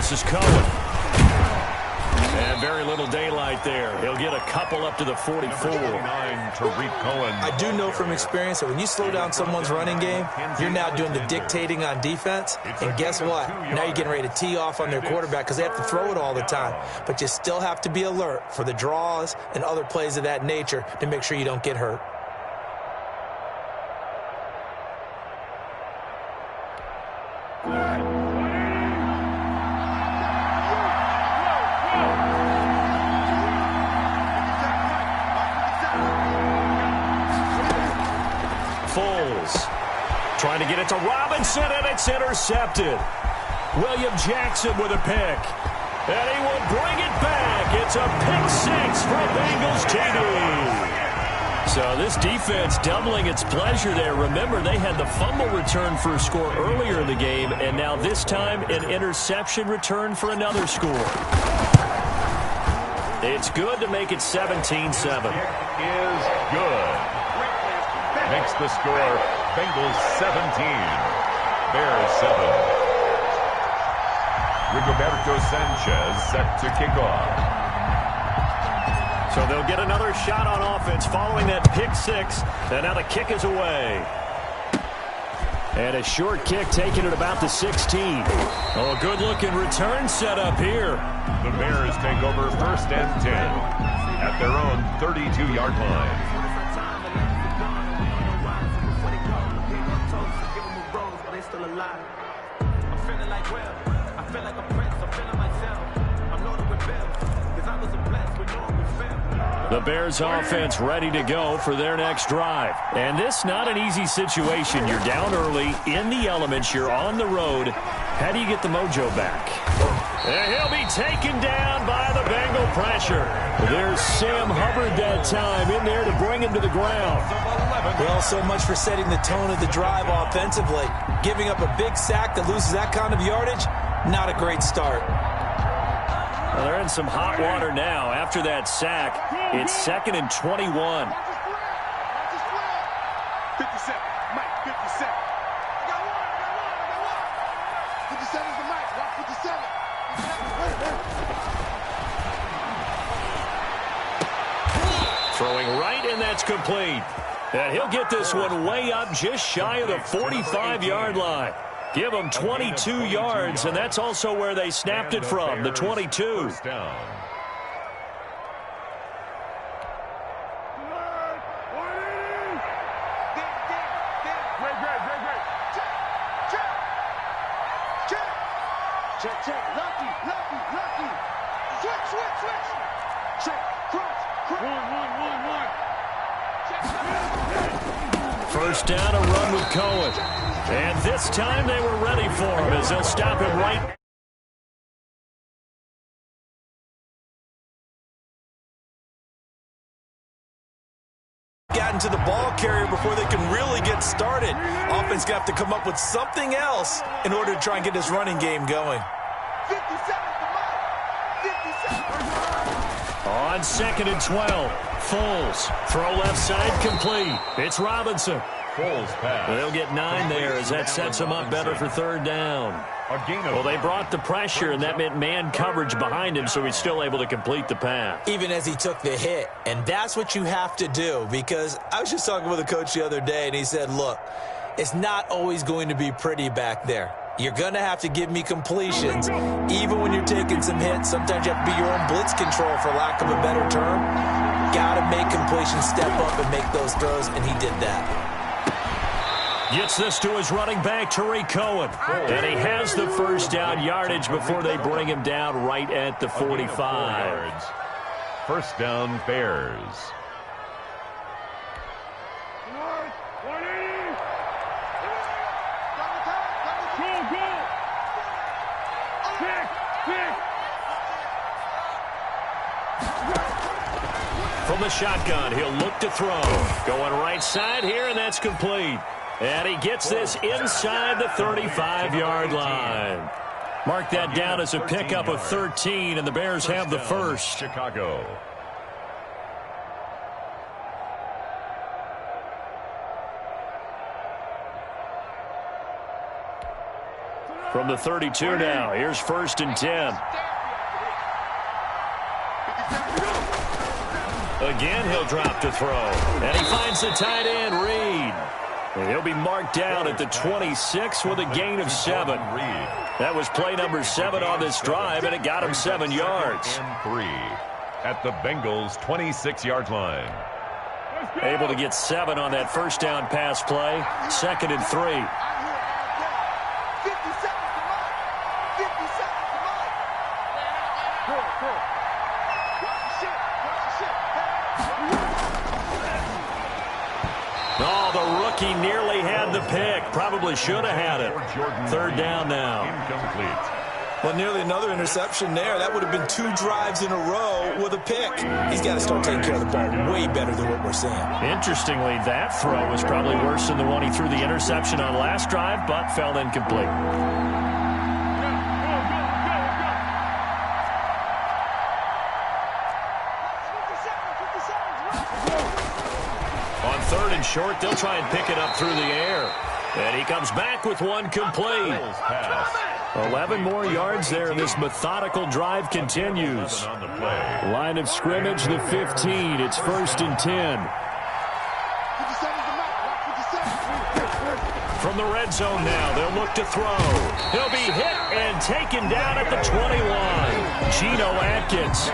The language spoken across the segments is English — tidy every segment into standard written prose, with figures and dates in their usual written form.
This is Cohen. And very little daylight there. He'll get a couple up to the 44. I do know from experience that when you slow down someone's running game, you're now doing the dictating on defense. And guess what? Now you're getting ready to tee off on their quarterback because they have to throw it all the time. But you still have to be alert for the draws and other plays of that nature to make sure you don't get hurt. Trying to get it to Robinson, and it's intercepted. William Jackson with a pick. And he will bring it back. It's a pick six for Bengals TD. So this defense doubling its pleasure there. Remember, they had the fumble return for a score earlier in the game, and now this time an interception return for another score. It's good to make it 17-7. Is good. Makes the score Bengals 17, Bears 7. Rigoberto Sanchez set to kick off. So they'll get another shot on offense following that pick six. And now the kick is away. And a short kick taken at about the 16. Oh, a good-looking return set up here. The Bears take over 1st and 10 at their own 32-yard line. The Bears offense ready to go for their next drive. And this not an easy situation. You're down early, in the elements, you're on the road. How do you get the mojo back? And he'll be taken down by the Bengal pressure. There's Sam Hubbard that time in there to bring him to the ground. Well, so much for setting the tone of the drive offensively. Giving up a big sack that loses that kind of yardage, not a great start. Well, they're in some hot water now. After that sack, it's 2nd and 21. 57, Mike, 57. I got one. 57 is the Mike, watch 57. Throwing right, and that's complete. And he'll get this one way up just shy of the 45-yard line. Give them 22 yards, and that's also where they snapped it from, the 22. Check. Lucky. Switch. Check. Cross. One. First down, a run with Cohen. And this time they were ready for him as they'll stop him right. Gotten to the ball carrier before they can really get started. Offense got to come up with something else in order to try and get this running game going. 57. On 2nd and 12, Foles. Throw left side complete. It's Robinson. Foles pass. They'll get 9 there as that sets them up better for 3rd down. Well, they brought the pressure, and that meant man coverage behind him, so he's still able to complete the pass. Even as he took the hit. And that's what you have to do, because I was just talking with a coach the other day, and he said, look, it's not always going to be pretty back there. You're going to have to give me completions. Even when you're taking some hits, sometimes you have to be your own blitz control, for lack of a better term. Got to make completions step up and make those throws, and he did that. Gets this to his running back, Tariq Cohen. And he has the first down yardage before they bring him down right at the 45. First down, Bears. From the shotgun, he'll look to throw. Going right side here, and that's complete. And he gets this inside the 35-yard line. Mark that down as a pickup of 13, and the Bears have the first. Chicago. From the 32 now, here's 1st and 10. Again, he'll drop to throw. And he finds the tight end, Reed. And he'll be marked down at the 26 with a gain of 7. That was play number 7 on this drive, and it got him 7 yards. And 3 at the Bengals' 26-yard line. Able to get 7 on that first down pass play. 2nd and 3. 50 seconds to mine. 50 seconds to mine. Go. Watch your shit. Oh, the rookie nearly had the pick. Probably should have had it. 3rd down now. Incomplete. Well, nearly another interception there. That would have been 2 drives in a row with a pick. He's got to start taking care of the ball way better than what we're seeing. Interestingly, that throw was probably worse than the one he threw the interception on last drive, but fell incomplete. On 3rd and short, they'll try and pick it up through the air. And he comes back with one complete. 11 more yards there. This methodical drive continues. Line of scrimmage, the 15. It's 1st and 10. From the red zone now, they'll look to throw. He'll be hit and taken down at the 21. Geno Atkins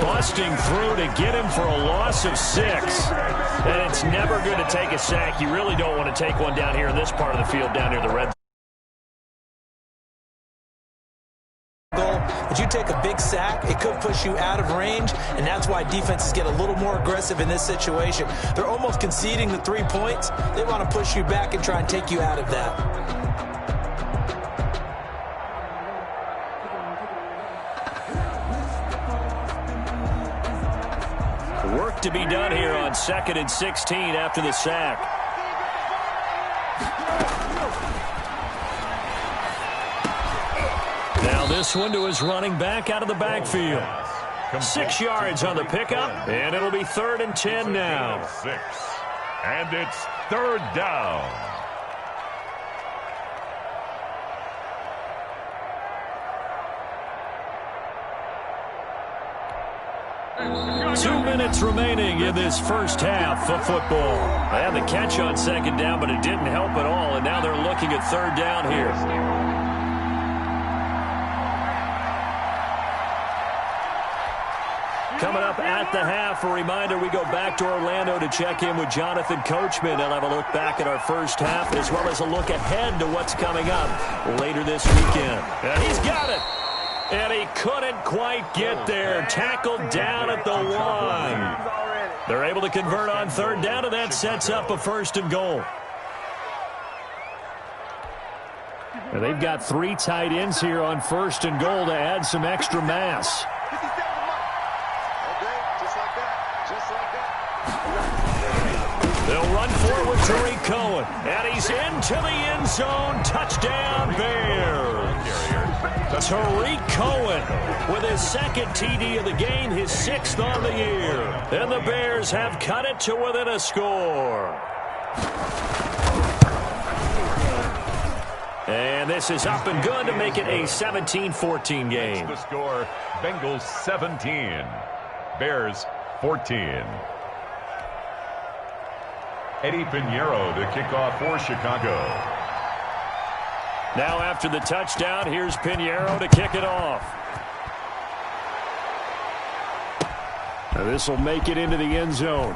busting through to get him for a loss of 6. And it's never going to take a sack. You really don't want to take one down here in this part of the field down near the red zone. But you take a big sack, it could push you out of range, and that's why defenses get a little more aggressive in this situation. They're almost conceding the 3 points. They want to push you back and try and take you out of that. Work to be done here on 2nd and 16 after the sack. Now this one to his running back out of the backfield. 6 yards on the pickup, and it'll be 3rd and 10 now. 6. And it's 3rd down. Two minutes remaining in this first half of football. They had the catch on 2nd down, but it didn't help at all, and now they're looking at 3rd down here. Coming up at the half, a reminder, we go back to Orlando to check in with Jonathan Coachman. They'll have a look back at our first half as well as a look ahead to what's coming up later this weekend. And he's got it. And he couldn't quite get there. Tackled down at the 1. They're able to convert on 3rd down, and that sets up a 1st and goal. And they've got 3 tight ends here on 1st and goal to add some extra mass. They'll run forward to Tariq Cohen. And he's into the end zone. Touchdown, Bears. Tariq Cohen with his 2nd TD of the game, his 6th on the year. And the Bears have cut it to within a score. And this is up and good to make it a 17-14 game. The score, Bengals 17, Bears 14. Eddie Pinheiro to kick off for Chicago. Now after the touchdown, here's Pinheiro to kick it off. Now this will make it into the end zone.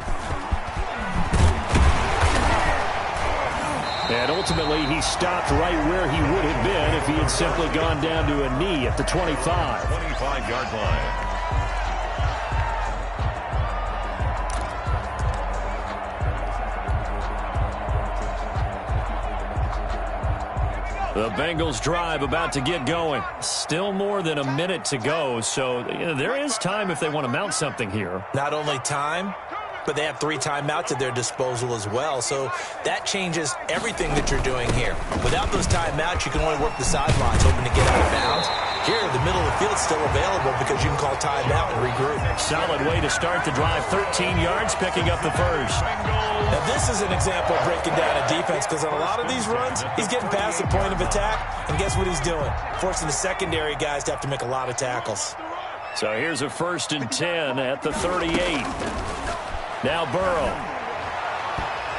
And ultimately, he stopped right where he would have been if he had simply gone down to a knee at the 25. 25-yard line. The Bengals drive about to get going. Still more than a minute to go, so there is time if they want to mount something here. Not only time, but they have 3 timeouts at their disposal as well. So that changes everything that you're doing here. Without those timeouts, you can only work the sidelines, hoping to get out of bounds. Here, the middle of the field's still available because you can call timeout and regroup. Solid way to start the drive. 13 yards, picking up the first. Now, this is an example of breaking down a defense because on a lot of these runs, he's getting past the point of attack, and guess what he's doing? Forcing the secondary guys to have to make a lot of tackles. So here's a 1st and 10 at the 38. Now Burrow.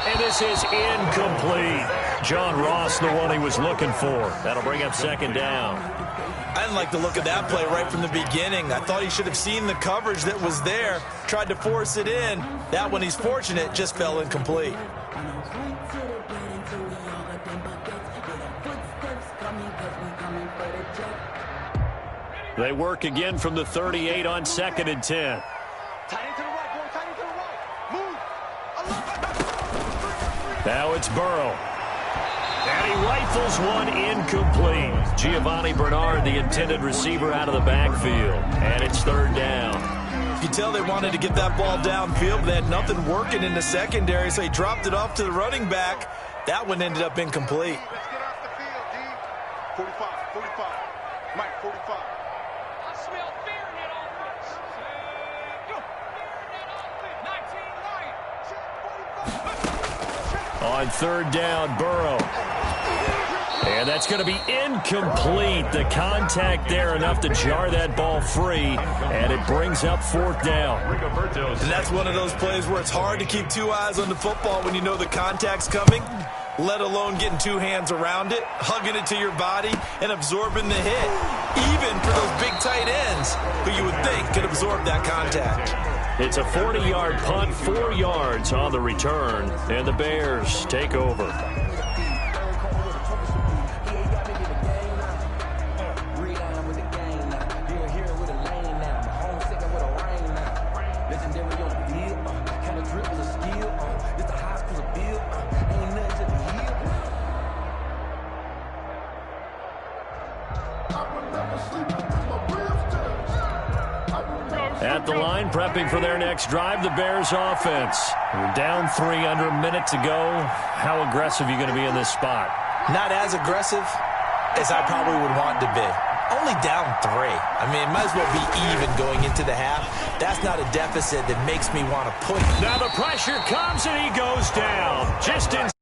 And this is incomplete. John Ross, the one he was looking for. That'll bring up 2nd down. I didn't like the look of that play right from the beginning. I thought he should have seen the coverage that was there, tried to force it in. That one, he's fortunate, just fell incomplete. They work again from the 38 on 2nd and 10. Now it's Burrow. And he rifles one incomplete. Giovanni Bernard, the intended receiver, out of the backfield. And it's 3rd down. You can tell they wanted to get that ball downfield, but they had nothing working in the secondary, so he dropped it off to the running back. That one ended up incomplete. Let's get off the field, D. 45, 45. Mike, 45. I smell fear in that offense. On 3rd down, Burrow. And that's going to be incomplete. The contact there enough to jar that ball free, and it brings up 4th down. And that's one of those plays where it's hard to keep 2 eyes on the football when you know the contact's coming, let alone getting 2 hands around it, hugging it to your body, and absorbing the hit, even for those big tight ends who you would think could absorb that contact. It's a 40-yard punt, 4 yards on the return, and the Bears take over. At the line, prepping for their next drive, the Bears offense. We're down 3 under a minute to go. How aggressive are you going to be in this spot? Not as aggressive as I probably would want to be. Only down 3. I mean, it might as well be even going into the half. That's not a deficit that makes me want to push. Now the pressure comes and he goes down. Just in.